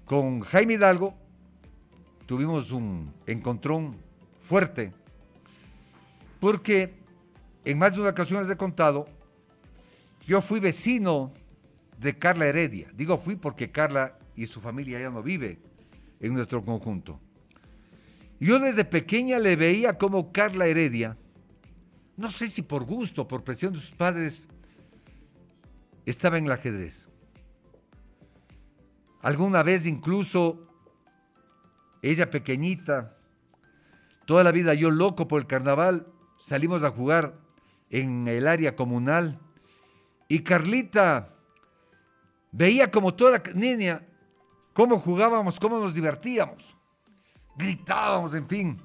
Con Jaime Hidalgo tuvimos un encontrón fuerte, porque en más de una ocasión les he contado, yo fui vecino de Carla Heredia. Digo fui porque Carla y su familia ya no vive en nuestro conjunto. Yo desde pequeña le veía como Carla Heredia, no sé si por gusto, por presión de sus padres, estaba en el ajedrez. Alguna vez incluso, ella pequeñita, toda la vida yo loco por el carnaval, salimos a jugar en el área comunal y Carlita veía como toda niña cómo jugábamos, cómo nos divertíamos, gritábamos, en fin.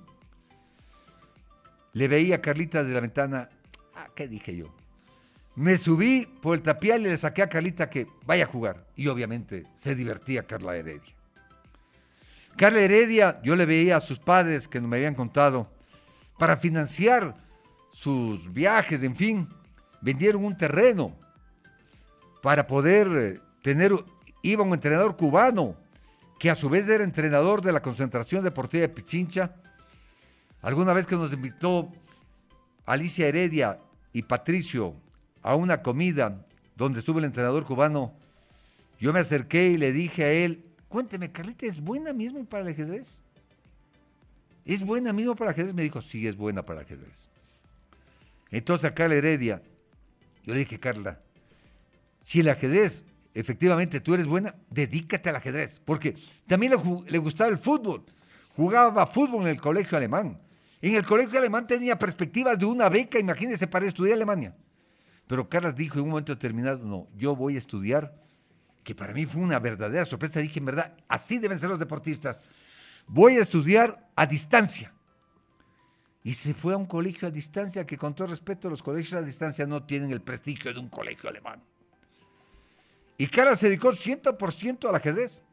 Le veía a Carlita desde la ventana. ¿Qué dije yo? Me subí por el tapial y le saqué a Carlita que vaya a jugar. Y obviamente se divertía Carla Heredia. Carla Heredia, yo le veía a sus padres que me habían contado, para financiar sus viajes, en fin, vendieron un terreno para poder iba un entrenador cubano, que a su vez era entrenador de la Concentración Deportiva de Pichincha. Alguna vez que nos invitó Alicia Heredia y Patricio a una comida donde estuvo el entrenador cubano, yo me acerqué y le dije a él, cuénteme, Carlita, ¿es buena mismo para el ajedrez? ¿Es buena mismo para el ajedrez? Me dijo, sí, es buena para el ajedrez. Entonces a Carla Heredia, yo le dije, Carla, si el ajedrez, efectivamente tú eres buena, dedícate al ajedrez, porque también le gustaba el fútbol, jugaba fútbol en el colegio alemán. En el colegio alemán tenía perspectivas de una beca, imagínese, para estudiar Alemania. Pero Carla dijo en un momento determinado, no, yo voy a estudiar, que para mí fue una verdadera sorpresa. Dije, en verdad, así deben ser los deportistas. Voy a estudiar a distancia. Y se fue a un colegio a distancia, que con todo respeto, los colegios a distancia no tienen el prestigio de un colegio alemán. Y Carla se dedicó 100% al ajedrez.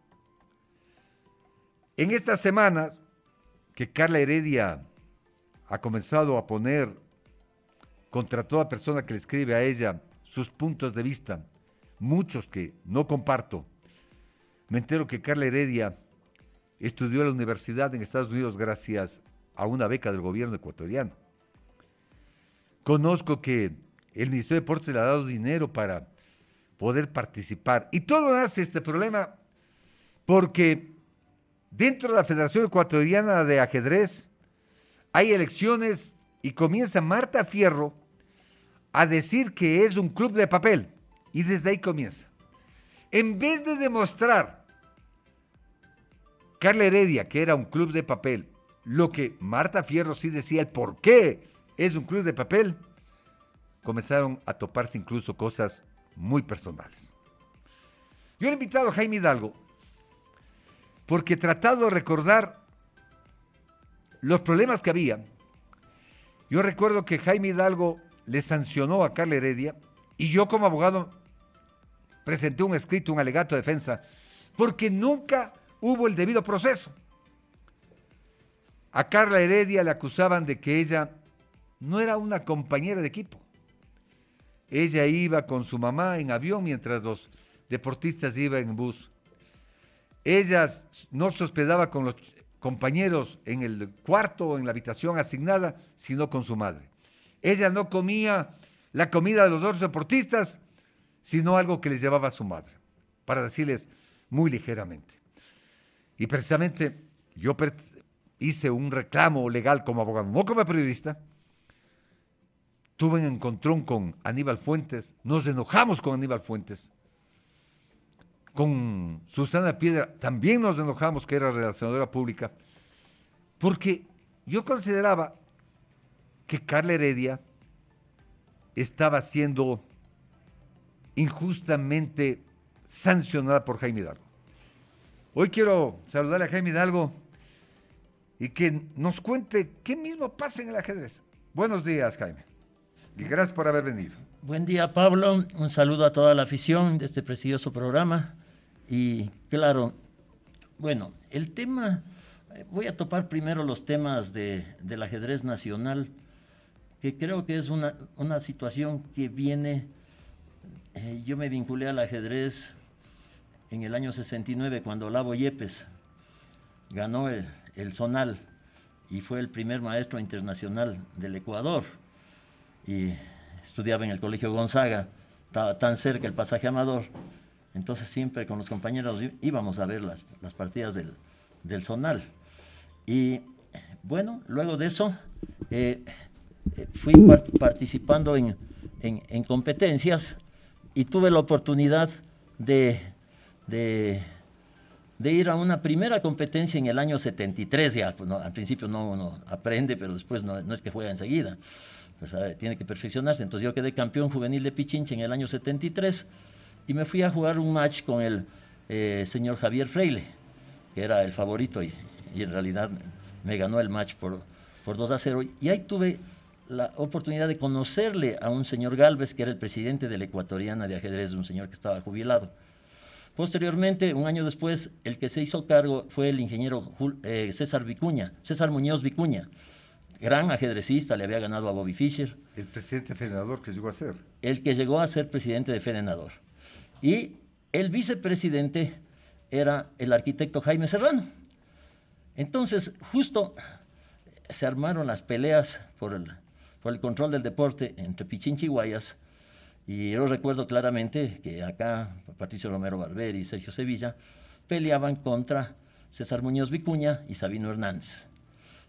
En estas semanas que Carla Heredia ha comenzado a poner contra toda persona que le escribe a ella sus puntos de vista, muchos que no comparto, me entero que Carla Heredia estudió en la universidad en Estados Unidos gracias a una beca del gobierno ecuatoriano. Conozco que el Ministerio de Deportes le ha dado dinero para poder participar. Y todo nace este problema porque dentro de la Federación Ecuatoriana de Ajedrez hay elecciones y comienza Marta Fierro a decir que es un club de papel. Y desde ahí comienza. En vez de demostrar Carla Heredia que era un club de papel, lo que Marta Fierro sí decía, el por qué es un club de papel, comenzaron a toparse incluso cosas muy personales. Yo he invitado a Jaime Hidalgo porque he tratado de recordar los problemas que había. Yo recuerdo que Jaime Hidalgo le sancionó a Carla Heredia y yo como abogado presenté un escrito, un alegato de defensa, porque nunca hubo el debido proceso. A Carla Heredia le acusaban de que ella no era una compañera de equipo. Ella iba con su mamá en avión mientras los deportistas iban en bus. Ella no se hospedaba con los compañeros en el cuarto o en la habitación asignada, sino con su madre. Ella no comía la comida de los otros deportistas, sino algo que les llevaba a su madre, para decirles muy ligeramente. Y precisamente yo hice un reclamo legal como abogado, no como periodista. Tuve un encontrón con Aníbal Fuentes, nos enojamos con Aníbal Fuentes. Con Susana Piedra también nos enojamos, que era relacionadora pública, porque yo consideraba que Carla Heredia estaba siendo injustamente sancionada por Jaime Hidalgo. Hoy quiero saludarle a Jaime Hidalgo y que nos cuente qué mismo pasa en el ajedrez. Buenos días, Jaime, y gracias por haber venido. Buen día, Pablo. Un saludo a toda la afición de este prestigioso programa. Y claro, bueno, el tema, voy a topar primero los temas del ajedrez nacional, que creo que es una situación que viene, yo me vinculé al ajedrez en el año 69, cuando Lavo Yepes ganó el zonal y fue el primer maestro internacional del Ecuador, y estudiaba en el Colegio Gonzaga, estaba tan cerca el pasaje Amador, entonces siempre con los compañeros íbamos a ver las partidas del zonal. Y bueno, luego de eso fui participando en competencias y tuve la oportunidad de ir a una primera competencia en el año 73 ya. Pues no, al principio uno aprende, pero después no es que juega enseguida. Pues, tiene que perfeccionarse. Entonces yo quedé campeón juvenil de Pichincha en el año 73 y me fui a jugar un match con el señor Javier Freile, que era el favorito y en realidad me ganó el match por 2-0. Y ahí tuve la oportunidad de conocerle a un señor Galvez, que era el presidente de la Ecuatoriana de Ajedrez, un señor que estaba jubilado. Posteriormente, un año después, el que se hizo cargo fue el ingeniero César Muñoz Vicuña, gran ajedrecista, le había ganado a Bobby Fischer. El presidente federador que llegó a ser. El que llegó a ser presidente de Federador. Y el vicepresidente era el arquitecto Jaime Serrano. Entonces, justo se armaron las peleas por el control del deporte entre Pichincha y Guayas, y yo recuerdo claramente que acá Patricio Romero Barber y Sergio Sevilla peleaban contra César Muñoz Vicuña y Sabino Hernández.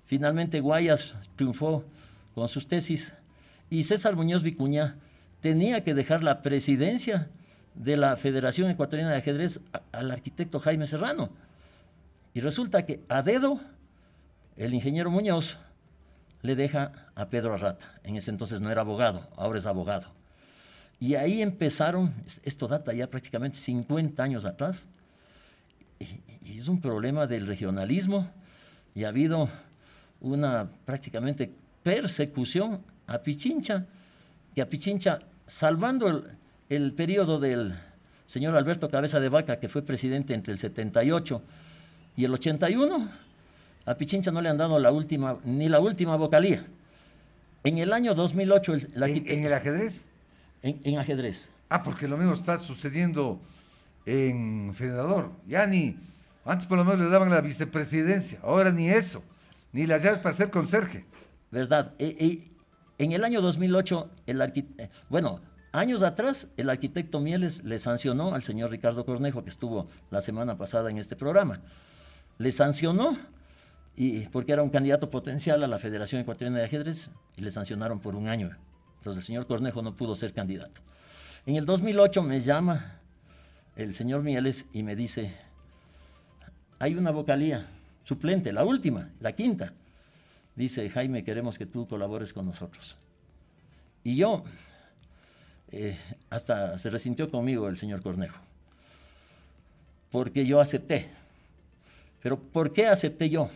Finalmente Guayas triunfó con sus tesis y César Muñoz Vicuña tenía que dejar la presidencia de la Federación Ecuatoriana de Ajedrez al arquitecto Jaime Serrano. Y resulta que a dedo el ingeniero Muñoz le deja a Pedro Arrata. En ese entonces no era abogado, ahora es abogado. Y ahí empezaron, esto data ya prácticamente 50 años atrás, y es un problema del regionalismo, y ha habido una prácticamente persecución a Pichincha, que a Pichincha, salvando el periodo del señor Alberto Cabeza de Vaca, que fue presidente entre el 78 y el 81, a Pichincha no le han dado ni la última vocalía. En el año 2008... ¿En el ajedrez? En ajedrez. Porque lo mismo está sucediendo en Federador. Antes por lo menos le daban la vicepresidencia, ahora ni eso, ni las llaves para ser conserje. ¿Verdad? En el año 2008, años atrás, el arquitecto Mieles le sancionó al señor Ricardo Cornejo, que estuvo la semana pasada en este programa. Le sancionó porque era un candidato potencial a la Federación Ecuatoriana de Ajedrez, y le sancionaron por un año. Entonces el señor Cornejo no pudo ser candidato. En el 2008 me llama el señor Mieles y me dice: hay una vocalía suplente, la última, la quinta. Dice: Jaime, queremos que tú colabores con nosotros. Y yo, hasta se resintió conmigo el señor Cornejo, porque yo acepté. Pero ¿por qué acepté yo?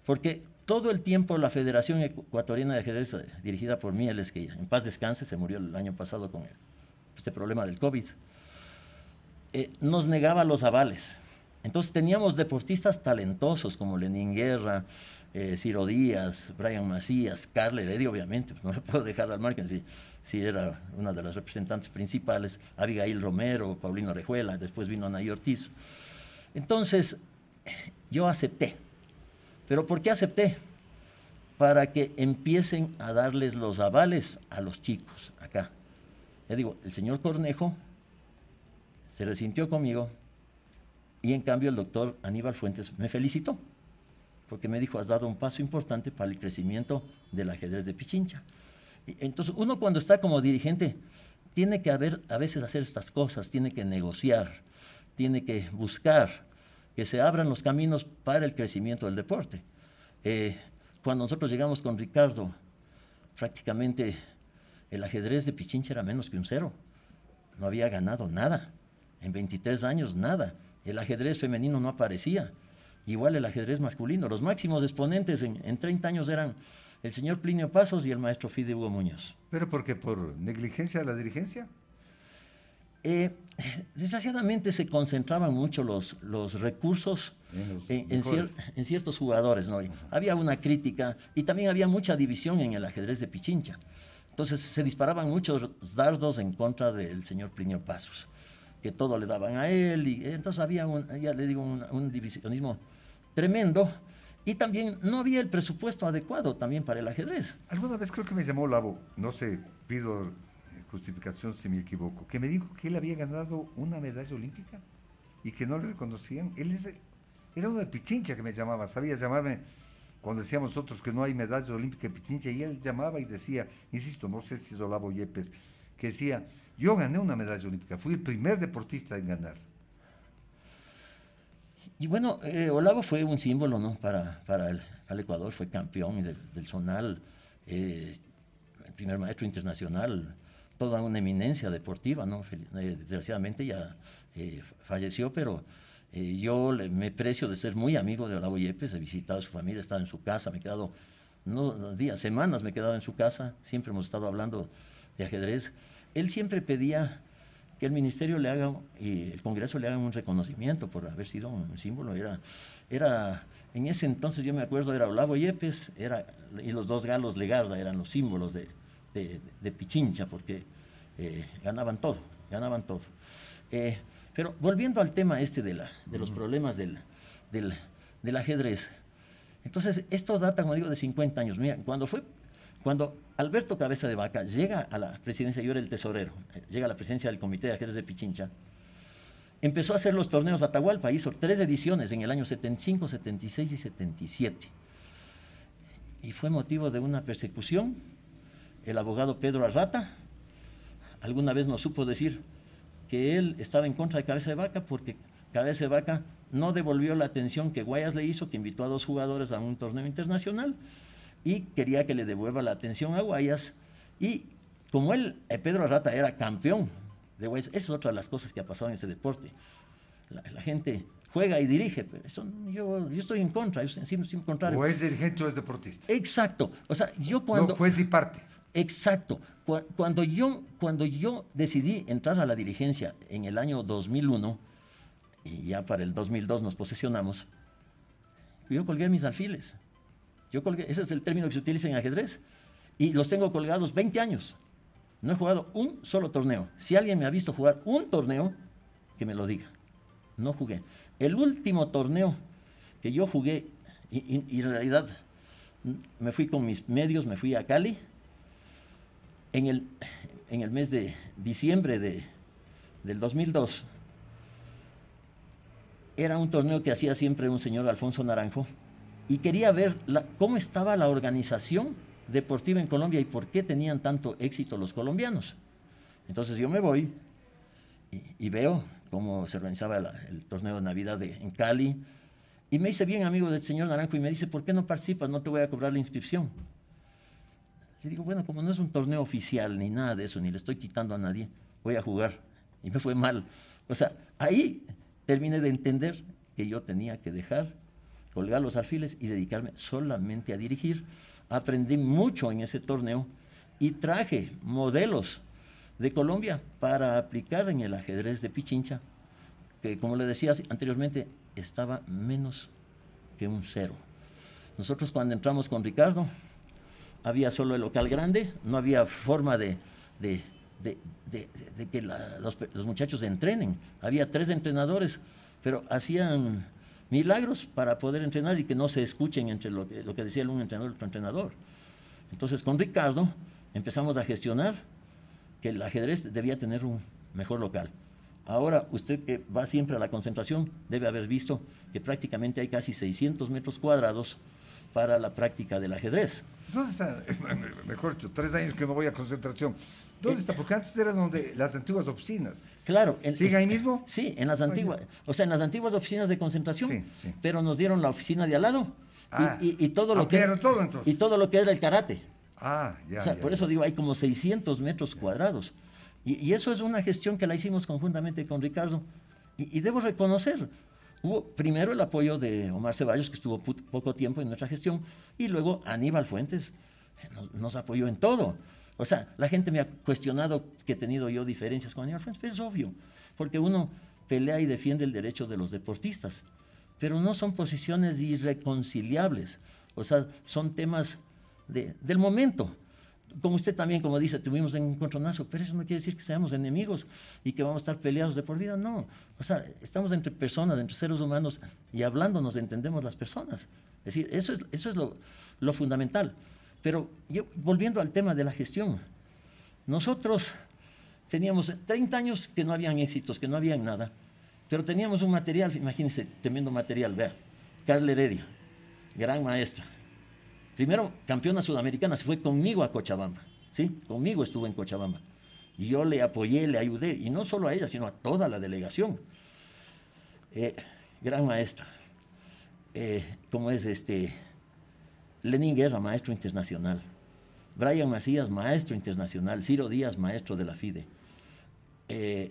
Porque todo el tiempo la Federación Ecuatoriana de Ajedrez, dirigida por Mieles, que en paz descanse, se murió el año pasado con este problema del COVID, nos negaba los avales. Entonces teníamos deportistas talentosos como Lenín Guerra, Ciro Díaz, Brian Macías, Carla Heredia, obviamente, no me puedo dejar al margen si era una de las representantes principales, Abigail Romero, Paulino Orejuela, después vino Anaí Ortiz. Entonces yo acepté. ¿Pero por qué acepté? Para que empiecen a darles los avales a los chicos acá. Ya digo, el señor Cornejo se resintió conmigo, y en cambio el doctor Aníbal Fuentes me felicitó, porque me dijo: has dado un paso importante para el crecimiento del ajedrez de Pichincha. Y entonces uno, cuando está como dirigente, tiene que a veces hacer estas cosas, tiene que negociar, tiene que buscar que se abran los caminos para el crecimiento del deporte. Cuando nosotros llegamos con Ricardo, prácticamente el ajedrez de Pichincha era menos que un 0. No había ganado nada. En 23 años, nada. El ajedrez femenino no aparecía. Igual el ajedrez masculino. Los máximos exponentes en 30 años eran el señor Plinio Pasos y el maestro Fide Hugo Muñoz. ¿Pero por qué? ¿Por negligencia de la dirigencia? Desgraciadamente se concentraban mucho los recursos en ciertos jugadores, ¿no? Había una crítica y también había mucha división en el ajedrez de Pichincha. Entonces se disparaban muchos dardos en contra del señor Plinio Pasos. que todo le daban a él, y entonces había, ya le digo, un divisionismo tremendo, y también no había el presupuesto adecuado también para el ajedrez. Alguna vez creo que me llamó Lavo, no sé, pido justificación si me equivoco, que me dijo que él había ganado una medalla olímpica y que no le reconocían. Era uno de Pichincha que me llamaba, sabía llamarme cuando decíamos nosotros que no hay medalla olímpica en Pichincha, y él llamaba y decía, insisto, no sé si es Olavo Yepes, que decía, yo gané una medalla olímpica, fui el primer deportista en ganar. Y bueno, Olavo fue un símbolo, ¿no? Para el Ecuador, fue campeón del zonal, el primer maestro internacional, toda una eminencia deportiva, ¿no? Desgraciadamente ya falleció, pero me precio de ser muy amigo de Olavo Yepes, he visitado a su familia, he estado en su casa, me he quedado días, semanas me he quedado en su casa, siempre hemos estado hablando de ajedrez. Él siempre pedía que el ministerio le haga y el Congreso le haga un reconocimiento por haber sido un símbolo. Era en ese entonces, yo me acuerdo, era Olavo Yepes y los dos galos Legarda eran los símbolos de Pichincha, porque ganaban todo. Pero volviendo al tema de los problemas del ajedrez, entonces esto data, como digo, de 50 años. Mira, cuando Alberto Cabeza de Vaca llega a la presidencia, yo era el tesorero, llega a la presidencia del Comité de Ajedrez de Pichincha, empezó a hacer los torneos Atahualpa, hizo 3 ediciones en el año 75, 76 y 77. Y fue motivo de una persecución. El abogado Pedro Arrata alguna vez nos supo decir que él estaba en contra de Cabeza de Vaca porque Cabeza de Vaca no devolvió la atención que Guayas le hizo, que invitó a 2 jugadores a un torneo internacional, y quería que le devuelva la atención a Guayas. Y como Pedro Arrata era campeón de Guayas, esa es otra de las cosas que ha pasado en ese deporte. La gente juega y dirige, pero yo estoy en contra, yo siempre en contrario. O es dirigente o es deportista. Exacto. O sea, yo cuando... No, juez y parte. Exacto. Cuando yo decidí entrar a la dirigencia en el año 2001, y ya para el 2002 nos posesionamos, yo colgué mis alfiles. Ese es el término que se utiliza en ajedrez. Y los tengo colgados 20 años. No he jugado un solo torneo. Si alguien me ha visto jugar un torneo, que me lo diga. No jugué. El último torneo que yo jugué, y en realidad me fui con mis medios, me fui a Cali, en el mes de diciembre del 2002, era un torneo que hacía siempre un señor Alfonso Naranjo, y quería ver cómo estaba la organización deportiva en Colombia y por qué tenían tanto éxito los colombianos. Entonces yo me voy y veo cómo se organizaba el torneo de Navidad en Cali, y me hice bien amigo del señor Naranjo y me dice, ¿por qué no participas? No te voy a cobrar la inscripción. Le digo, bueno, como no es un torneo oficial ni nada de eso, ni le estoy quitando a nadie, voy a jugar. Y me fue mal. O sea, ahí terminé de entender que yo tenía que colgar los alfiles y dedicarme solamente a dirigir. Aprendí mucho en ese torneo y traje modelos de Colombia para aplicar en el ajedrez de Pichincha, que como le decía anteriormente, estaba menos que un 0. Nosotros cuando entramos con Ricardo, había solo el local grande, no había forma de que los muchachos entrenen. Había 3 entrenadores, pero hacían milagros para poder entrenar y que no se escuchen entre lo que decía un entrenador y otro entrenador. Entonces con Ricardo empezamos a gestionar que el ajedrez debía tener un mejor local. Ahora, usted que va siempre a la concentración debe haber visto que prácticamente hay casi 600 metros cuadrados para la práctica del ajedrez. ¿Dónde está? Mejor dicho, 3 años que no voy a concentración. ¿Dónde está? Porque antes eran las antiguas oficinas. Claro. ¿Sigue ahí mismo? Sí, en las antiguas oficinas de concentración, sí. Pero nos dieron la oficina de al lado y todo lo que era el karate. Ya. O sea, por eso digo, hay como 600 metros cuadrados. Y eso es una gestión que la hicimos conjuntamente con Ricardo. Y debo reconocer, hubo primero el apoyo de Omar Ceballos, que estuvo poco tiempo en nuestra gestión, y luego Aníbal Fuentes nos apoyó en todo. O sea, la gente me ha cuestionado que he tenido yo diferencias con Aníbal Fuentes. Pues es obvio, porque uno pelea y defiende el derecho de los deportistas, pero no son posiciones irreconciliables. O sea, son temas del momento. como usted también, como dice, tuvimos un encontronazo, pero eso no quiere decir que seamos enemigos y que vamos a estar peleados de por vida, no. O sea, estamos entre personas, entre seres humanos, y hablando nos entendemos las personas. Es decir, eso es lo fundamental. Pero yo, volviendo al tema de la gestión, nosotros teníamos 30 años que no habían éxitos, que no habían nada, pero teníamos un material, imagínense, tremendo material, vea, Carla Heredia, gran maestra. Primero, campeona sudamericana, se fue conmigo a Cochabamba, ¿sí? Conmigo estuvo en Cochabamba. Y yo le apoyé, le ayudé, y no solo a ella, sino a toda la delegación. Gran maestra. ¿Cómo es Lenín Guerra, maestro internacional. Brian Macías, maestro internacional. Ciro Díaz, maestro de la FIDE.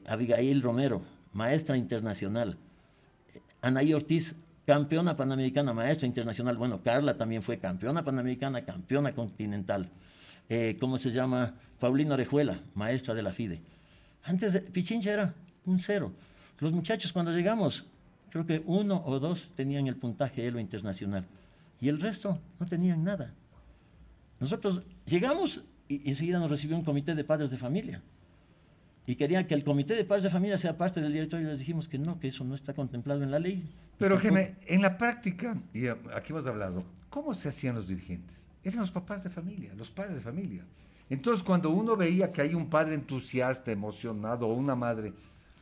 Abigail Romero, maestra internacional. Anaí Ortiz, campeona panamericana, maestra internacional. Bueno, Carla también fue campeona panamericana, campeona continental. ¿Cómo se llama? Paulina Orejuela, maestra de la FIDE. Antes, Pichincha era un 0. Los muchachos cuando llegamos, creo que 1 o 2 tenían el puntaje ELO internacional. Y el resto no tenían nada. Nosotros llegamos y enseguida nos recibió un comité de padres de familia. Y querían que el comité de padres de familia sea parte del directorio y les dijimos que no, que eso no está contemplado en la ley. Pero Jaime, en la práctica, y aquí hemos hablado, ¿cómo se hacían los dirigentes? Eran los papás de familia, los padres de familia. Entonces, cuando uno veía que hay un padre entusiasta, emocionado, o una madre,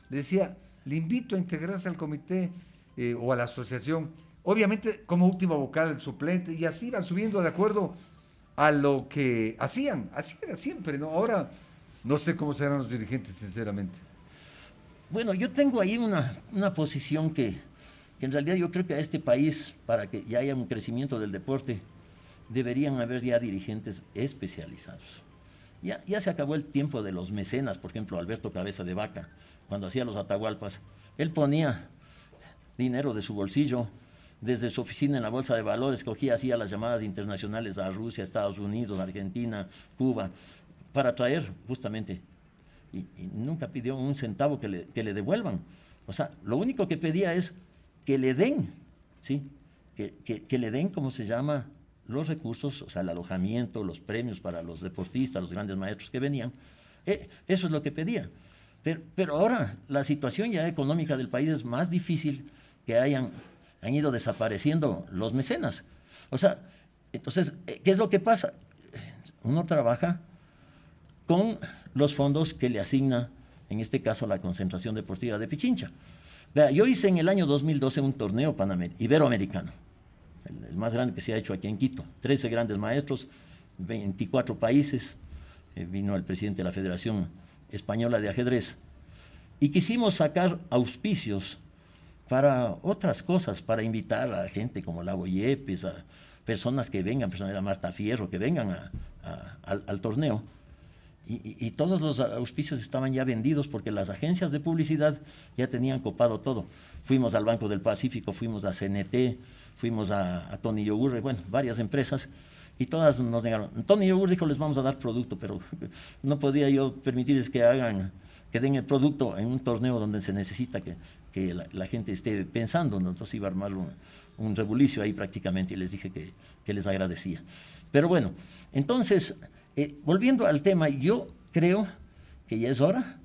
le decía, le invito a integrarse al comité o a la asociación, obviamente como último vocal el suplente, y así iban subiendo de acuerdo a lo que hacían. Así era siempre, ¿no? Ahora no sé cómo serán los dirigentes, sinceramente. Bueno, yo tengo ahí una posición que en realidad yo creo que a este país, para que ya haya un crecimiento del deporte, deberían haber ya dirigentes especializados. Ya se acabó el tiempo de los mecenas, por ejemplo, Alberto Cabeza de Vaca, cuando hacía los Atahualpas, él ponía dinero de su bolsillo, desde su oficina en la Bolsa de Valores, hacía las llamadas internacionales a Rusia, Estados Unidos, Argentina, Cuba, para traer justamente, y nunca pidió un centavo que le devuelvan. O sea, lo único que pedía es que le den, ¿sí? Que le den, ¿cómo se llama?, los recursos, o sea, el alojamiento, los premios para los deportistas, los grandes maestros que venían. Eso es lo que pedía. Pero ahora la situación ya económica del país es más difícil, que han ido desapareciendo los mecenas. O sea, entonces, ¿qué es lo que pasa? Uno trabaja con los fondos que le asigna, en este caso, la Concentración Deportiva de Pichincha. Vea, yo hice en el año 2012 un torneo iberoamericano, el más grande que se ha hecho aquí en Quito. 13 grandes maestros, 24 países, vino el presidente de la Federación Española de Ajedrez, y quisimos sacar auspicios para otras cosas, para invitar a gente como Lago Yepes, a personas que vengan, personas de Marta Fierro, que vengan al torneo. Y todos los auspicios estaban ya vendidos porque las agencias de publicidad ya tenían copado todo. Fuimos al Banco del Pacífico, fuimos a CNT, fuimos a Tony Yogur, bueno, varias empresas, y todas nos negaron. Tony Yogur dijo, les vamos a dar producto, pero no podía yo permitirles que den el producto en un torneo donde se necesita que la gente esté pensando, ¿no? Entonces iba a armar un rebulicio ahí prácticamente, y les dije que les agradecía. Pero bueno, entonces, volviendo al tema, yo creo que ya es hora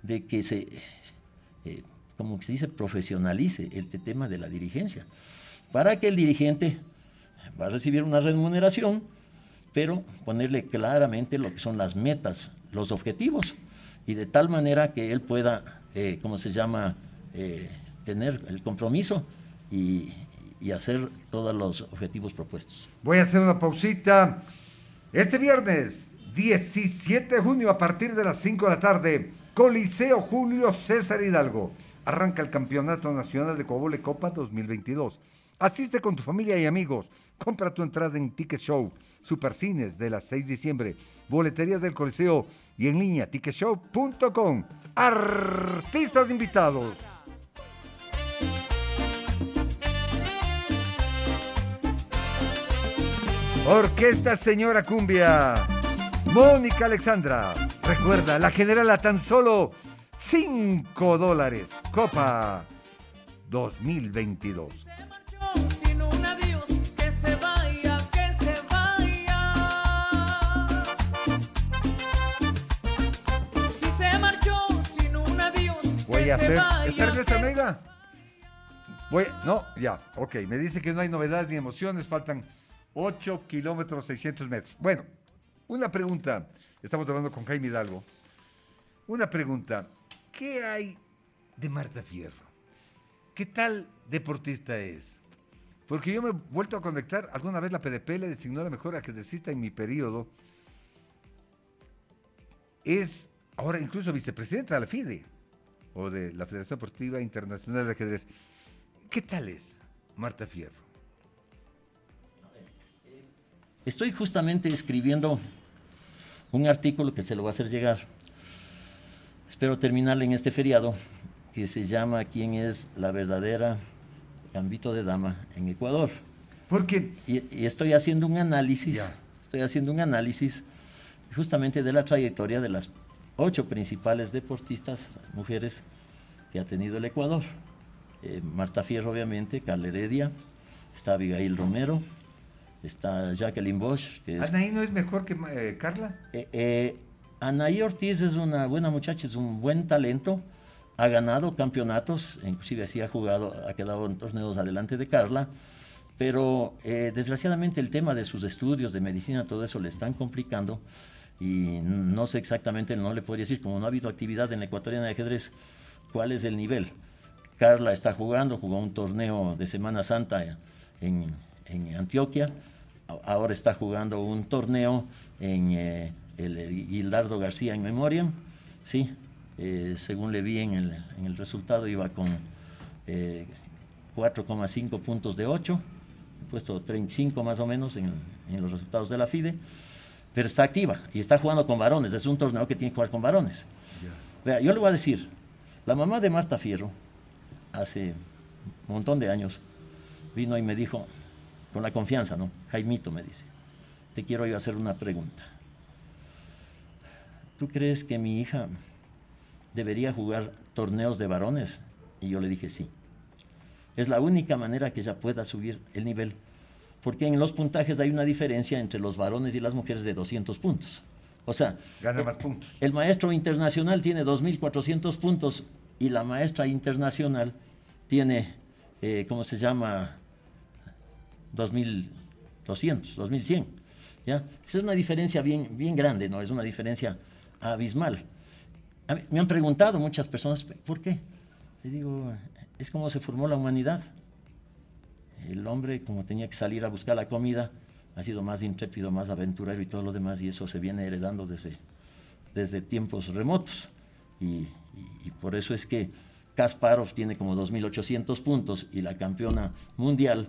de que se, como se dice, profesionalice este tema de la dirigencia, para que el dirigente va a recibir una remuneración, pero ponerle claramente lo que son las metas, los objetivos, y de tal manera que él pueda, ¿cómo se llama?, tener el compromiso y hacer todos los objetivos propuestos. Voy a hacer una pausita. Este viernes 17 de junio, a partir de las 5 de la tarde, Coliseo Julio César Hidalgo, arranca el Campeonato Nacional de Cobole Copa 2022. Asiste con tu familia y amigos. Compra tu entrada en Ticket Show, Supercines de las 6 de diciembre, boleterías del Coliseo y en línea ticketshow.com. Artistas invitados: Orquesta Señora Cumbia, Mónica Alexandra. Recuerda, la general a tan solo $5. Copa 2022. voy a hacer. ¿Está Ernesto Almeida? No, ya, ok. Me dice que no hay novedades ni emociones, faltan 8 kilómetros 600 metros. Bueno, una pregunta. Estamos hablando con Jaime Hidalgo. Una pregunta. ¿Qué hay de Marta Fierro? ¿Qué tal deportista es? Porque yo me he vuelto a conectar. Alguna vez la PDP le designó la mejor ajedrecista en mi periodo. Es ahora incluso vicepresidenta de la FIDE, o de la Federación Deportiva Internacional de Ajedrez. ¿Qué tal es Marta Fierro? Estoy justamente escribiendo un artículo que se lo va a hacer llegar. Espero terminarlo en este feriado, que se llama ¿Quién es la verdadera Gambito de Dama en Ecuador? Porque y estoy haciendo un análisis, justamente de la trayectoria de las 8 principales deportistas mujeres que ha tenido el Ecuador. Marta Fierro, obviamente, Carla Heredia, está Abigail Romero, está Jacqueline Bosch. ¿Anaí no es mejor que Carla? Anaí Ortiz es una buena muchacha, es un buen talento, ha ganado campeonatos, inclusive así ha quedado en torneos adelante de Carla, pero desgraciadamente el tema de sus estudios de medicina, todo eso le están complicando y no sé exactamente, no le podría decir, como no ha habido actividad en la ecuatoriana de ajedrez, cuál es el nivel. Carla está jugó un torneo de Semana Santa en Antioquia, ahora está jugando un torneo en el Gildardo García en Memoriam, sí, según le vi en el resultado iba con 4,5 puntos de 8, puesto 35 más o menos en los resultados de la FIDE, pero está activa y está jugando con varones, es un torneo que tiene que jugar con varones. Vea, yo le voy a decir, la mamá de Marta Fierro, hace un montón de años, vino y me dijo, con la confianza, ¿no? Jaimito me dice, te quiero yo hacer una pregunta. ¿Tú crees que mi hija debería jugar torneos de varones? Y yo le dije sí. Es la única manera que ella pueda subir el nivel, porque en los puntajes hay una diferencia entre los varones y las mujeres de 200 puntos. O sea, gana más puntos. El maestro internacional tiene 2.400 puntos y la maestra internacional tiene, ¿cómo se llama? 2.200, 2.100. ¿Ya? Esa es una diferencia bien grande, ¿no? Es una diferencia abismal. Me han preguntado muchas personas, ¿por qué? Le digo, es como se formó la humanidad. El hombre, como tenía que salir a buscar la comida, ha sido más intrépido, más aventurero y todo lo demás, y eso se viene heredando desde tiempos remotos. Y por eso es que Kasparov tiene como 2.800 puntos y la campeona mundial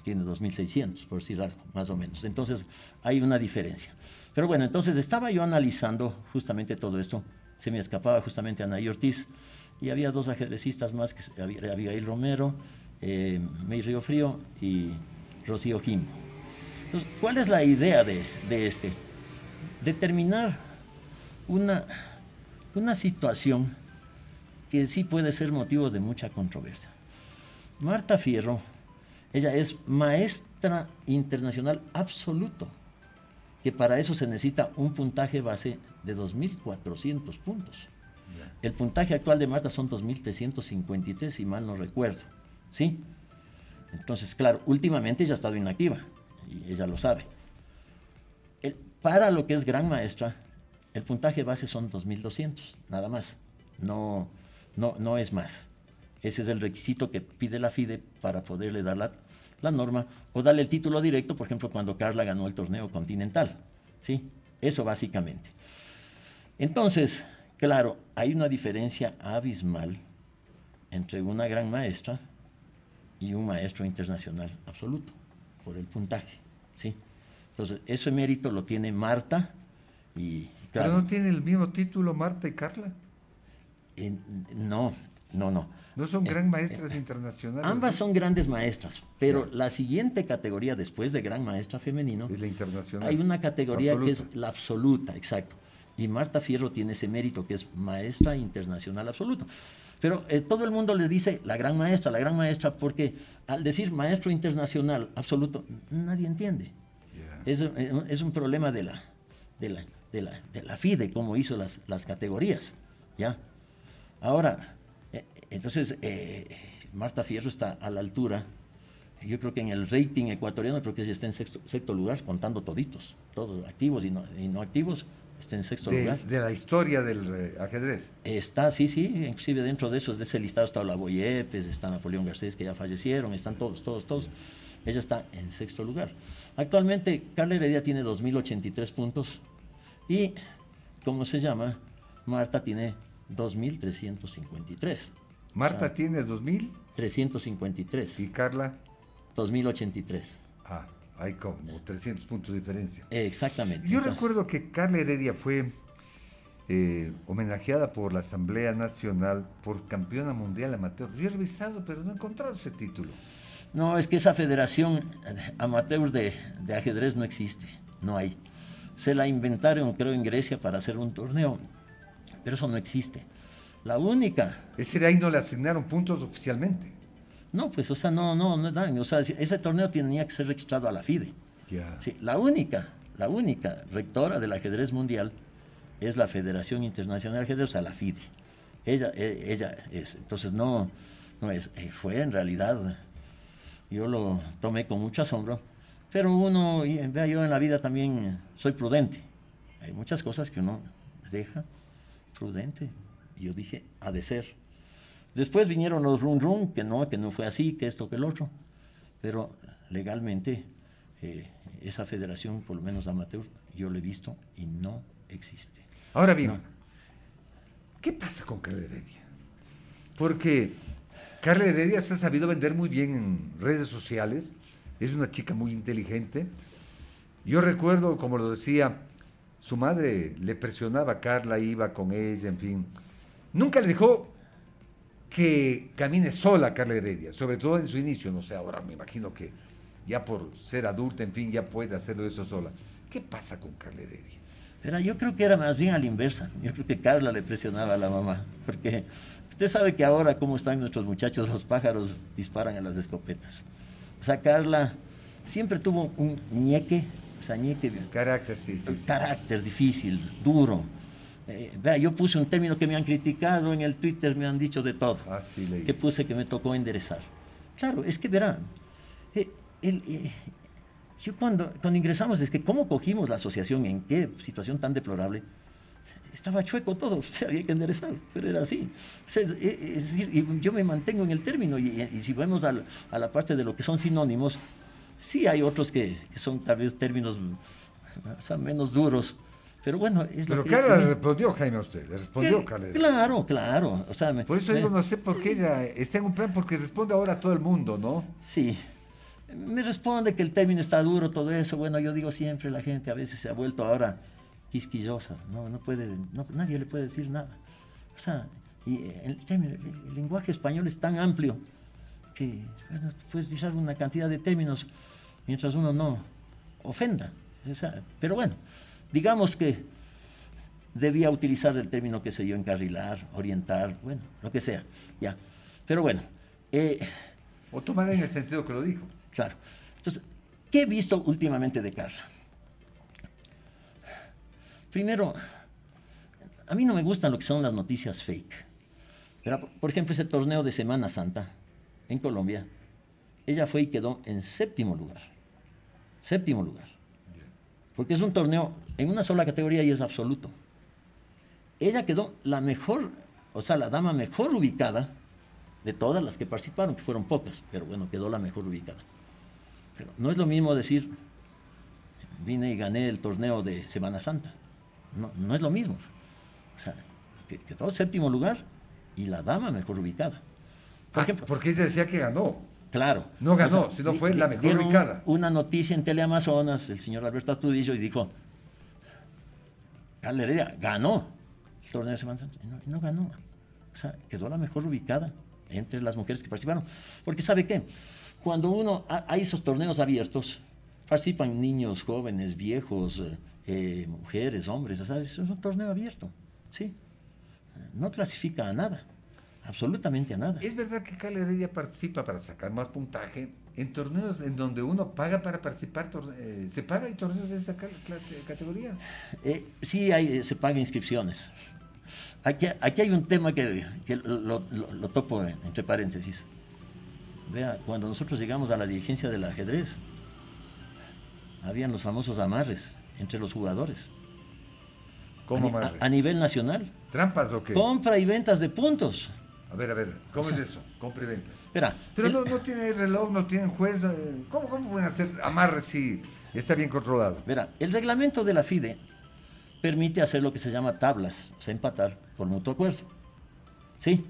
tiene 2.600, por decir algo, más o menos. Entonces, hay una diferencia. Pero bueno, entonces estaba yo analizando justamente todo esto, se me escapaba justamente Anaí Ortiz, y había 2 ajedrecistas más, que Abigail Romero, May Río Frío y Rocío Jimbo. Entonces, ¿cuál es la idea de este? Determinar una situación que sí puede ser motivo de mucha controversia. Marta Fierro, ella es maestra internacional absoluto, que para eso se necesita un puntaje base de 2.400 puntos. El puntaje actual de Marta son 2.353, si mal no recuerdo, ¿sí? Entonces, claro, últimamente ella ha estado inactiva, y ella lo sabe. Para lo que es gran maestra, el puntaje base son 2.200, nada más, no es más. Ese es el requisito que pide la FIDE para poderle dar la norma o darle el título directo, por ejemplo, cuando Carla ganó el torneo continental, ¿sí? Eso básicamente. Entonces, claro, hay una diferencia abismal entre una gran maestra y un maestro internacional absoluto, por el puntaje, ¿sí? Entonces, ese mérito lo tiene Marta y... Claro, ¿pero no tiene el mismo título Marta y Carla? No. ¿No son gran maestras internacionales? Ambas son grandes maestras, pero la siguiente categoría después de gran maestra femenino es la internacional. Hay una categoría absoluta, que es la absoluta, exacto. Y Marta Fierro tiene ese mérito que es maestra internacional absoluta. Pero todo el mundo le dice la gran maestra, porque al decir maestro internacional absoluto, nadie entiende. Es un problema de la FIDE, como hizo las categorías, ¿ya? Ahora, entonces, Marta Fierro está a la altura. Yo creo que en el rating ecuatoriano creo que sí está en sexto lugar, contando toditos, todos activos y no activos, está en sexto lugar. De la historia del ajedrez. Está, sí, inclusive dentro de ese listado está Olavo Yepes, está Napoleón Garcés, que ya fallecieron, están todos. Ella está en sexto lugar. Actualmente, Carla Heredia tiene 2.083 puntos y, ¿cómo se llama? Marta tiene 2.353. Marta tiene 2.000. 353. Y Carla. 2083. Ah, hay como 300 puntos de diferencia. Exactamente. Yo recuerdo que Carla Heredia fue homenajeada por la Asamblea Nacional por campeona mundial amateur. Yo he revisado, pero no he encontrado ese título. No, es que esa federación amateur de ajedrez no existe, no hay. Se la inventaron, creo, en Grecia para hacer un torneo, pero eso no existe. La única... Ese de ahí no le asignaron puntos oficialmente. No, pues, o sea, no dan. O sea, ese torneo tenía que ser registrado a la FIDE. Ya. Sí, la única rectora del ajedrez mundial es la Federación Internacional de Ajedrez, o sea, la FIDE. Ella es, entonces no es, fue en realidad, yo lo tomé con mucho asombro, pero vea, yo en la vida también soy prudente. Hay muchas cosas que uno deja prudente. Y yo dije, ha de ser. Después vinieron los run, que no fue así, que esto, que el otro. Pero legalmente, esa federación, por lo menos amateur, yo la he visto y no existe. Ahora bien, No. ¿Qué pasa con Carla Heredia? Porque Carla Heredia se ha sabido vender muy bien en redes sociales, es una chica muy inteligente. Yo recuerdo, como lo decía, su madre le presionaba a Carla, iba con ella, en fin. Nunca le dejó que camine sola Carla Heredia, sobre todo en su inicio, no sé, ahora me imagino que ya por ser adulta, en fin, ya puede hacerlo eso sola. ¿Qué pasa con Carla Heredia? Pero yo creo que era más bien a la inversa. Yo creo que Carla le presionaba a la mamá, porque usted sabe que ahora cómo están nuestros muchachos, los pájaros disparan a las escopetas. O sea, Carla siempre tuvo un ñeque, Carácter, sí. carácter difícil, duro. Vea, yo puse un término que me han criticado en el Twitter, me han dicho de todo. Ah, sí, leí. Que puse que me tocó enderezar. Claro, es que verá, yo cuando ingresamos, es que cómo cogimos la asociación, en qué situación tan deplorable, estaba chueco todo, había que enderezar, pero era así. O sea, es decir, y yo me mantengo en el término, y si vemos a la parte de lo que son sinónimos, sí hay otros que son tal vez términos, o sea, menos duros. Pero bueno, es Pero lo que... Carla le respondió, Jaime, a usted, le respondió Carla. Claro. O sea, por eso digo, no sé por qué ella está en un plan, porque responde ahora a todo el mundo, ¿no? Sí. Me responde que el término está duro, todo eso. Bueno, yo digo siempre, la gente a veces se ha vuelto ahora quisquillosa, nadie le puede decir nada. O sea, y el lenguaje español es tan amplio que, bueno, puedes usar una cantidad de términos mientras uno no ofenda. O sea, pero bueno, digamos que debía utilizar el término, qué sé yo, encarrilar, orientar, bueno, lo que sea, ya. Pero bueno. O tomar en el sentido que lo dijo. Claro. Entonces, ¿qué he visto últimamente de Carla? Primero, a mí no me gustan lo que son las noticias fake. Pero, por ejemplo, ese torneo de Semana Santa en Colombia, ella fue y quedó en séptimo lugar. Séptimo lugar. Porque es un torneo en una sola categoría y es absoluto. Ella quedó la mejor, o sea, la dama mejor ubicada de todas las que participaron, que fueron pocas, pero bueno, quedó la mejor ubicada. Pero no es lo mismo decir, vine y gané el torneo de Semana Santa. No es lo mismo. O sea, quedó séptimo lugar y la dama mejor ubicada. Por ejemplo, porque ella decía que ganó. Claro. No ganó, sino fue la mejor ubicada. Una noticia en Teleamazonas, el señor Alberto Astudillo, y dijo, Carla Heredia ganó el torneo de Semana Santa. Y no ganó. O sea, quedó la mejor ubicada entre las mujeres que participaron. Porque ¿sabe qué? Cuando hay esos torneos abiertos, participan niños, jóvenes, viejos, mujeres, hombres, o sea, es un torneo abierto, ¿sí? No clasifica a nada, absolutamente a nada. ¿Es verdad que Carla Heredia participa para sacar más puntaje en torneos en donde uno paga para participar? ¿Se paga en torneos de esa categoría? Sí, se paga inscripciones. Aquí hay un tema que lo topo entre paréntesis. Vea, cuando nosotros llegamos a la dirigencia del ajedrez, habían los famosos amarres entre los jugadores. ¿Cómo amarres? A nivel nacional. ¿Trampas o qué? Compra y ventas de puntos. A ver, ¿cómo es eso? Compra y ventas. Espera, Pero no tiene reloj, no tienen juez. ¿Cómo pueden hacer amarres si está bien controlado? verá, el reglamento de la FIDE permite hacer lo que se llama tablas, o sea, empatar por mutuo acuerdo. ¿Sí?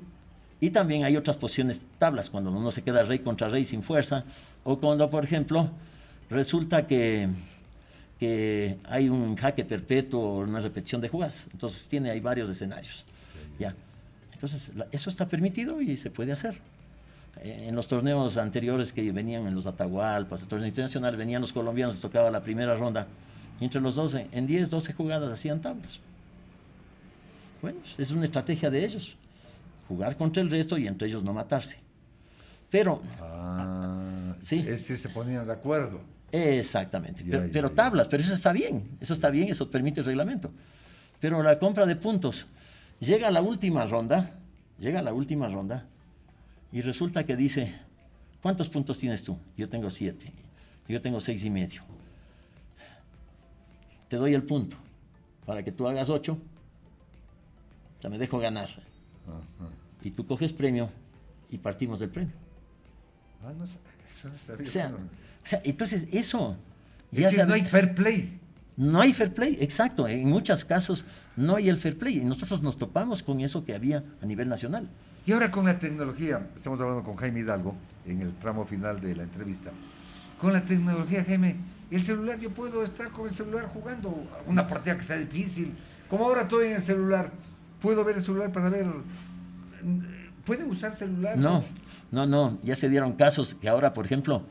Y también hay otras posiciones tablas, cuando uno se queda rey contra rey sin fuerza, o cuando, por ejemplo, resulta que hay un jaque perpetuo o una repetición de jugadas. Entonces hay varios escenarios. ¿Ya? Entonces, eso está permitido y se puede hacer. En los torneos anteriores que venían en los Atahualpas, el torneo internacional, venían los colombianos, les tocaba la primera ronda, y entre los 12, en 10, 12 jugadas hacían tablas. Bueno, es una estrategia de ellos, jugar contra el resto y entre ellos no matarse. Pero... sí. Es decir, se ponían de acuerdo. Exactamente, pero tablas, pero eso está bien, eso permite el reglamento. Pero la compra de puntos, llega a la última ronda, y resulta que dice, ¿cuántos puntos tienes tú? Yo tengo 7, yo tengo 6,5. Te doy el punto, para que tú hagas 8, ya me dejo ganar. Ajá. Y tú coges premio, y partimos del premio. No sé, eso no está bien. O sea, entonces eso... no hay fair play. No hay fair play, exacto. En muchos casos no hay el fair play. Y nosotros nos topamos con eso que había a nivel nacional. Y ahora con la tecnología, estamos hablando con Jaime Hidalgo en el tramo final de la entrevista. Con la tecnología, Jaime, el celular, yo puedo estar con el celular jugando una partida que sea difícil. Como ahora estoy en el celular, puedo ver el celular para ver... ¿Pueden usar celular? No. Ya se dieron casos que ahora, por ejemplo...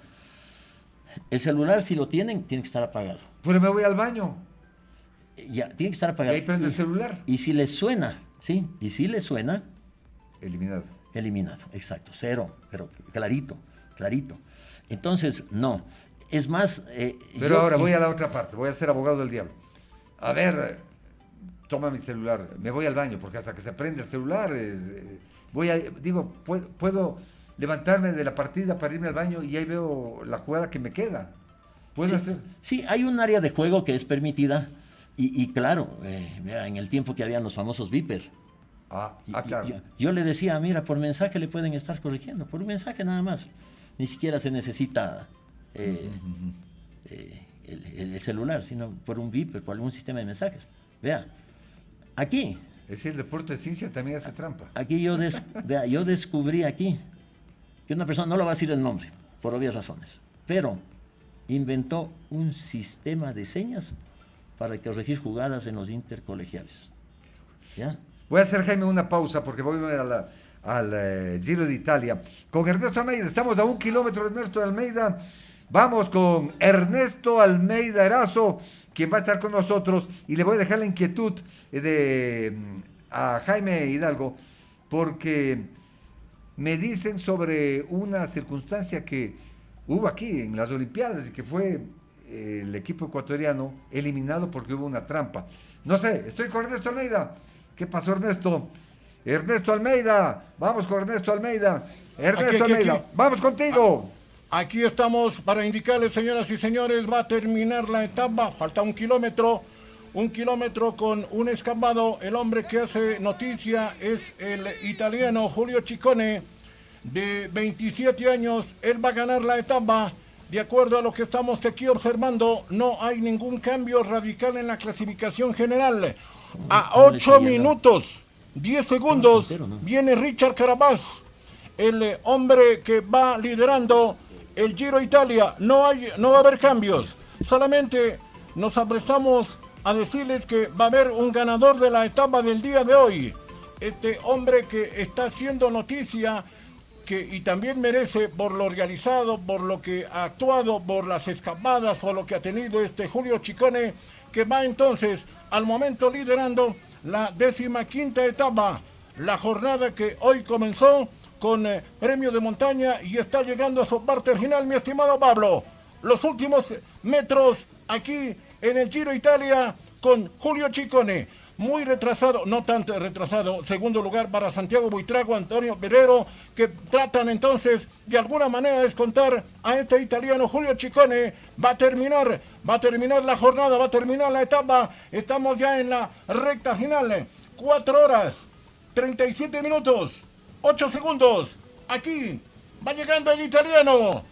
El celular, si lo tienen, tiene que estar apagado. Pero me voy al baño. Ya, tiene que estar apagado. Y ahí prende el celular. Y si le suena, ¿sí? Y si le suena... Eliminado. Eliminado, exacto. 0, pero clarito. Entonces, no. Es más... pero ahora voy a la otra parte. Voy a ser abogado del diablo. A ver, toma mi celular. Me voy al baño, porque hasta que se prende el celular... puedo... levantarme de la partida para irme al baño y ahí veo la jugada que me queda. ¿Puedo hacer? Sí, hay un área de juego que es permitida y claro, en el tiempo que habían los famosos Viper. Claro. Yo le decía, mira, por mensaje le pueden estar corrigiendo, por un mensaje nada más. Ni siquiera se necesita el celular, sino por un Viper, por algún sistema de mensajes. Vea, aquí... Es decir, el deporte de ciencia también hace trampa. Aquí yo descubrí aquí que una persona, no le va a decir el nombre, por obvias razones, pero inventó un sistema de señas para corregir jugadas en los intercolegiales. ¿Ya? Voy a hacer, Jaime, una pausa porque voy al Giro de Italia. Con Ernesto Almeida, estamos a 1 kilómetro de Ernesto Almeida. Vamos con Ernesto Almeida Erazo, quien va a estar con nosotros, y le voy a dejar la inquietud a Jaime Hidalgo, porque... me dicen sobre una circunstancia que hubo aquí en las Olimpiadas y que fue el equipo ecuatoriano eliminado porque hubo una trampa. No sé, estoy con Ernesto Almeida. ¿Qué pasó, Ernesto? Ernesto Almeida, vamos con Ernesto Almeida. Ernesto Almeida, vamos contigo. Aquí estamos para indicarles, señoras y señores, va a terminar la etapa, falta 1 kilómetro. 1 kilómetro con un escapado. El hombre que hace noticia es el italiano Julio Ciccone, de 27 años. Él va a ganar la etapa. De acuerdo a lo que estamos aquí observando, no hay ningún cambio radical en la clasificación general. A 8 minutos, 10 segundos, viene Richard Carapaz, el hombre que va liderando el Giro Italia. No va a haber cambios. Solamente nos aprestamos a decirles que va a haber un ganador de la etapa del día de hoy. Este hombre que está haciendo noticia y también merece por lo realizado, por lo que ha actuado, por las escapadas, por lo que ha tenido Julio Ciccone, que va entonces al momento liderando la 15ª etapa, la jornada que hoy comenzó con premio de montaña y está llegando a su parte final, mi estimado Pablo. Los últimos metros aquí en el Giro Italia con Julio Ciccone. muy retrasado, no tanto retrasado. Segundo lugar para Santiago Buitrago, Antonio Berrero, que tratan entonces de alguna manera descontar a este italiano Julio Ciccone. Va a terminar la jornada, va a terminar la etapa. Estamos ya en la recta final. 4 horas, 37 minutos, 8 segundos. Aquí va llegando el italiano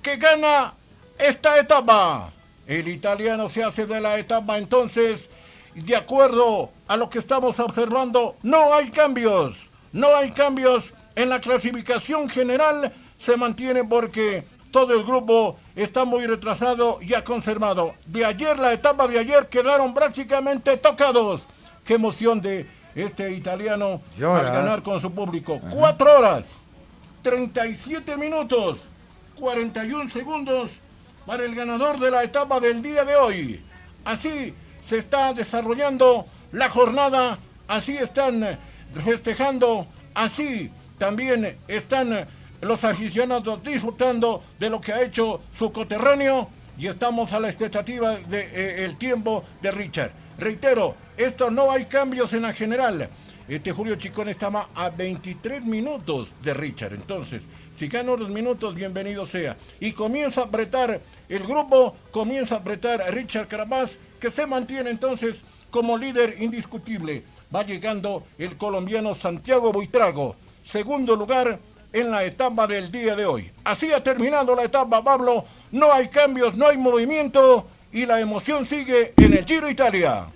que gana esta etapa. El italiano se hace de la etapa entonces. De acuerdo a lo que estamos observando, no hay cambios en la clasificación general, se mantiene porque todo el grupo está muy retrasado y ha conservado. De ayer, la etapa de ayer, quedaron prácticamente tocados. Qué emoción de este italiano al ganar con su público. 4 horas, 37 minutos, 41 segundos para el ganador de la etapa del día de hoy. Así se está desarrollando la jornada, así están festejando, así también están los aficionados disfrutando de lo que ha hecho su coterráneo y estamos a la expectativa del tiempo de Richard. Reitero, esto no hay cambios en la general. Julio Ciccone estaba a 23 minutos de Richard, entonces si gana unos minutos, bienvenido sea. Y comienza a apretar el grupo, comienza a apretar a Richard Carapaz, que se mantiene entonces como líder indiscutible. Va llegando el colombiano Santiago Buitrago, segundo lugar en la etapa del día de hoy. Así ha terminado la etapa, Pablo. No hay cambios, no hay movimiento y la emoción sigue en el Giro Italia.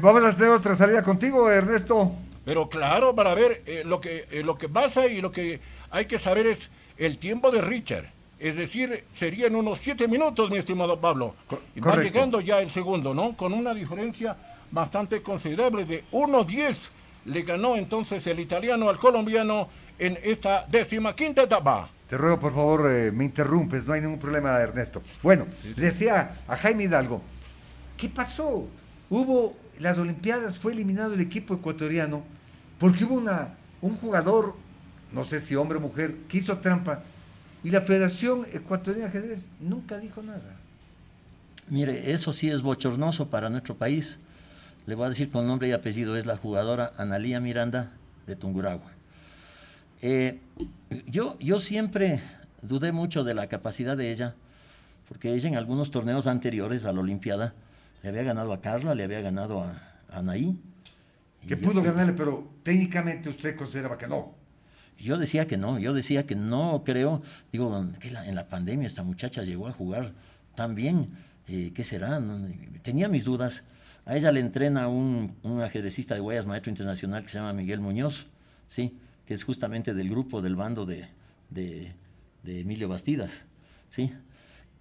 Vamos a tener otra salida contigo, Ernesto. Pero claro, para ver lo que pasa y lo que hay que saber es el tiempo de Richard. Es decir, serían unos 7 minutos, mi estimado Pablo. Y va llegando ya el segundo, ¿no? Con una diferencia bastante considerable de 1:10. Le ganó entonces el italiano al colombiano en esta 15ª etapa. Te ruego, por favor, me interrumpes, no hay ningún problema, Ernesto. Bueno, le decía a Jaime Hidalgo, ¿qué pasó? Las Olimpiadas, fue eliminado el equipo ecuatoriano porque hubo un jugador, no sé si hombre o mujer, que hizo trampa y la Federación Ecuatoriana de Ajedrez nunca dijo nada. Mire, eso sí es bochornoso para nuestro país. Le voy a decir con nombre y apellido, es la jugadora Analía Miranda de Tungurahua. Yo siempre dudé mucho de la capacidad de ella, porque ella en algunos torneos anteriores a la Olimpiada le había ganado a Carla, le había ganado a Anaí. Que pudo ganarle, pero técnicamente usted consideraba que no. Yo decía que no creo. Digo, que en la pandemia esta muchacha llegó a jugar tan bien, ¿qué será? No, tenía mis dudas. A ella le entrena un ajedrecista de Guayas, maestro internacional, que se llama Miguel Muñoz, ¿sí? Que es justamente del grupo, del bando de Emilio Bastidas, ¿sí?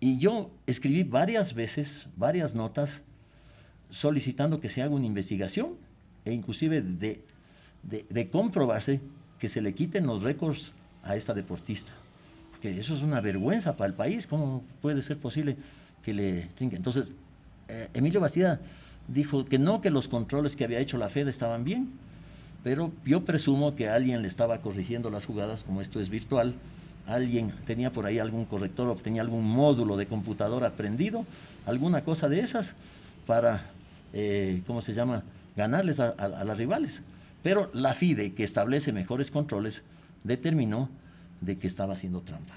Y yo escribí varias veces, varias notas, solicitando que se haga una investigación e inclusive de comprobarse que se le quiten los récords a esta deportista. Porque eso es una vergüenza para el país. ¿Cómo puede ser posible que le trinque? Entonces, Emilio Bastida dijo que no, que los controles que había hecho la FED estaban bien, pero yo presumo que alguien le estaba corrigiendo las jugadas, como esto es virtual. Alguien tenía por ahí algún corrector o tenía algún módulo de computadora prendido, alguna cosa de esas, para, ganarles a las rivales. Pero la FIDE, que establece mejores controles, determinó de que estaba haciendo trampa.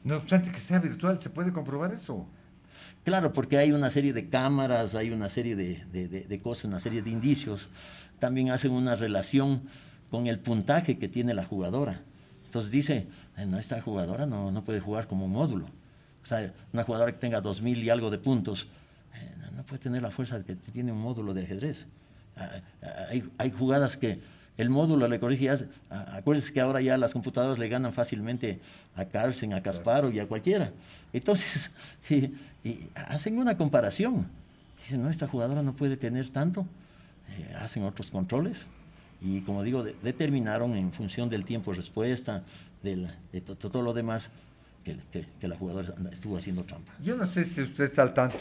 No obstante que sea virtual, ¿se puede comprobar eso? Claro, porque hay una serie de cámaras, hay una serie de cosas, una serie de indicios. También hacen una relación con el puntaje que tiene la jugadora. Entonces dice, no, esta jugadora no puede jugar como un módulo. O sea, una jugadora que tenga 2000 y algo de puntos, no puede tener la fuerza que tiene un módulo de ajedrez. Hay jugadas que el módulo le corrige. Acuérdense que ahora ya las computadoras le ganan fácilmente a Carlsen, a Kasparov y a cualquiera. Entonces, y hacen una comparación. Dicen, no, esta jugadora no puede tener tanto. Hacen otros controles. Y como digo, determinaron en función del tiempo de respuesta, de todo lo demás, que la jugadora estuvo haciendo trampa. Yo no sé si usted está al tanto.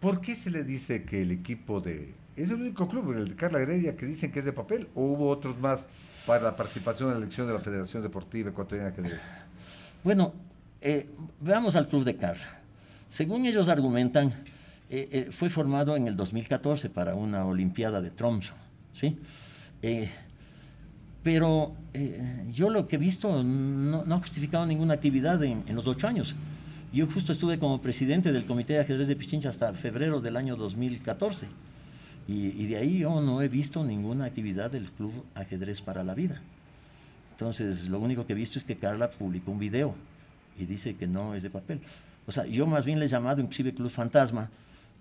¿Por qué se le dice que el equipo es el único club, el de Carla Heredia, que dicen que es de papel, o hubo otros más para la participación en la elección de la Federación Deportiva Ecuatoriana de Ajedrez? Bueno, veamos al club de Carla. Según ellos argumentan, fue formado en el 2014 para una Olimpiada de Tromsø, ¿sí? Pero yo lo que he visto no ha justificado ninguna actividad en los 8 años. Yo justo estuve como presidente del Comité de Ajedrez de Pichincha hasta febrero del año 2014. Y de ahí yo no he visto ninguna actividad del Club Ajedrez para la Vida. Entonces, lo único que he visto es que Carla publicó un video y dice que no es de papel. O sea, yo más bien le he llamado inclusive Club Fantasma,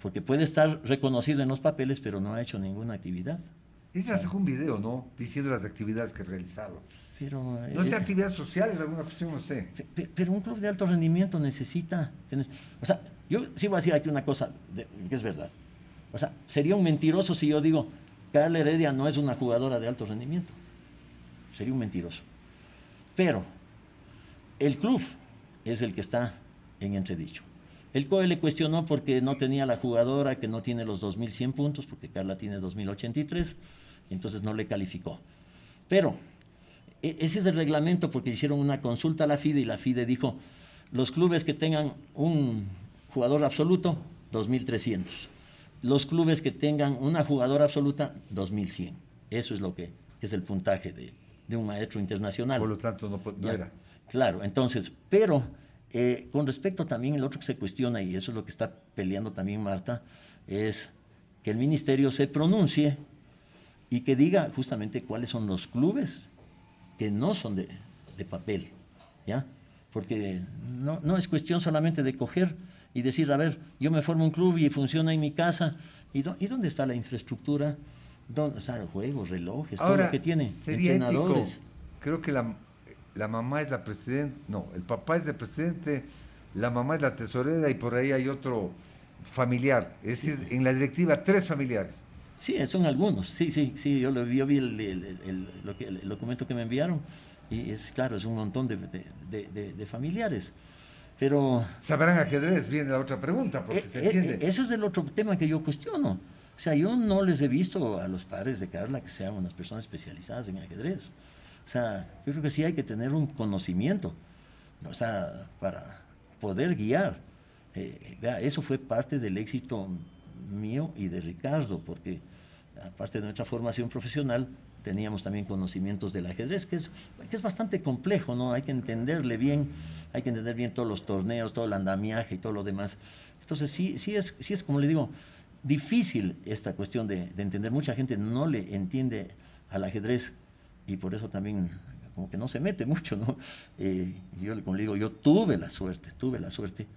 porque puede estar reconocido en los papeles, pero no ha hecho ninguna actividad. Ella sacó un video, ¿no? Diciendo las actividades que realizaba. Pero, No sé, actividades sociales, alguna cuestión, no sé. Pero un club de alto rendimiento necesita tener... O sea, yo sí voy a decir aquí una cosa que es verdad. O sea, sería un mentiroso si yo digo, Carla Heredia no es una jugadora de alto rendimiento. Sería un mentiroso. Pero el club es el que está en entredicho. El COE le cuestionó porque no tenía la jugadora que no tiene los 2.100 puntos, porque Carla tiene 2.083, entonces no le calificó. Pero ese es el reglamento, porque hicieron una consulta a la FIDE y la FIDE dijo, los clubes que tengan un jugador absoluto, 2.300. Los clubes que tengan una jugadora absoluta, 2.100. Eso es lo que es el puntaje de un maestro internacional. Por lo tanto, no era. Claro, entonces, pero con respecto también el otro que se cuestiona, y eso es lo que está peleando también Marta, es que el ministerio se pronuncie y que diga justamente cuáles son los clubes que no son de papel, ¿ya? Porque no es cuestión solamente de coger y decir, a ver, yo me formo un club y funciona en mi casa, ¿y dónde está la infraestructura? ¿Dónde, o sea, juegos, relojes, ahora, todo lo que tiene, entrenadores? Ético, creo que la mamá es la presidenta, no, el papá es el presidente, la mamá es la tesorera y por ahí hay otro familiar, es decir, en la directiva 3 familiares. Sí, son algunos, sí, yo vi el documento que me enviaron y es claro, es un montón de familiares, pero... ¿Sabrán ajedrez? Viene la otra pregunta, porque se entiende. Eso es el otro tema que yo cuestiono. O sea, yo no les he visto a los padres de Carla que sean unas personas especializadas en ajedrez. O sea, yo creo que sí hay que tener un conocimiento, o sea, para poder guiar. Eso fue parte del éxito mío y de Ricardo, porque aparte de nuestra formación profesional, teníamos también conocimientos del ajedrez, que es bastante complejo, ¿no? Hay que entenderle bien, hay que entender bien todos los torneos, todo el andamiaje y todo lo demás. Entonces, sí es como le digo, difícil esta cuestión de entender. Mucha gente no le entiende al ajedrez y por eso también como que no se mete mucho, ¿no? Yo, como le digo, yo tuve la suerte,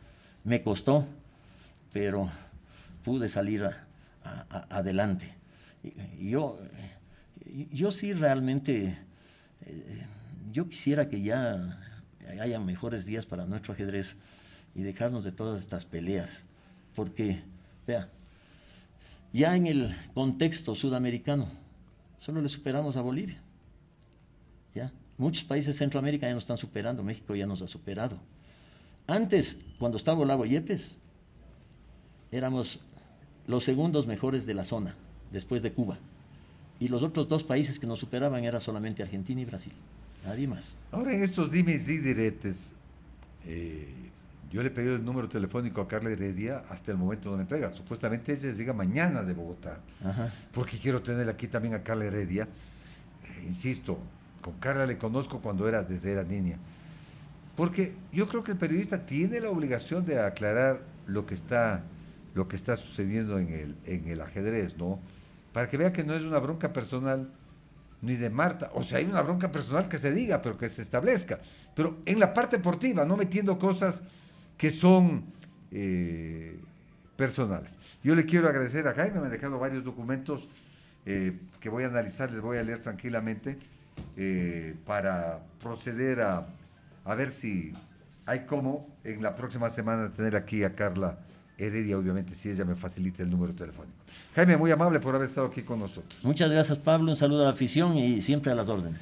me costó, pero pude salir adelante. Y yo sí realmente, yo quisiera que ya haya mejores días para nuestro ajedrez y dejarnos de todas estas peleas, porque, vea, ya en el contexto sudamericano, solo le superamos a Bolivia. ¿Ya? Muchos países de Centroamérica ya nos están superando, México ya nos ha superado. Antes, cuando estaba Olavo Yepes, éramos los segundos mejores de la zona, después de Cuba. Y los otros 2 países que nos superaban eran solamente Argentina y Brasil, nadie más. Ahora en estos dimes y diretes, yo le pedí el número telefónico a Carla Heredia, hasta el momento no me pega. Supuestamente ella llega mañana de Bogotá, Ajá. porque quiero tener aquí también a Carla Heredia. Insisto, con Carla le conozco desde era niña. Porque yo creo que el periodista tiene la obligación de aclarar lo que está sucediendo en el ajedrez, ¿no? Para que vea que no es una bronca personal ni de Marta. O sea, hay una bronca personal que se diga, pero que se establezca. Pero en la parte deportiva, no metiendo cosas que son personales. Yo le quiero agradecer a Jaime, me ha dejado varios documentos que voy a analizar, les voy a leer tranquilamente para proceder a ver si hay cómo en la próxima semana tener aquí a Carla Heredia, obviamente, si ella me facilita el número telefónico. Jaime, muy amable por haber estado aquí con nosotros. Muchas gracias, Pablo, un saludo a la afición y siempre a las órdenes.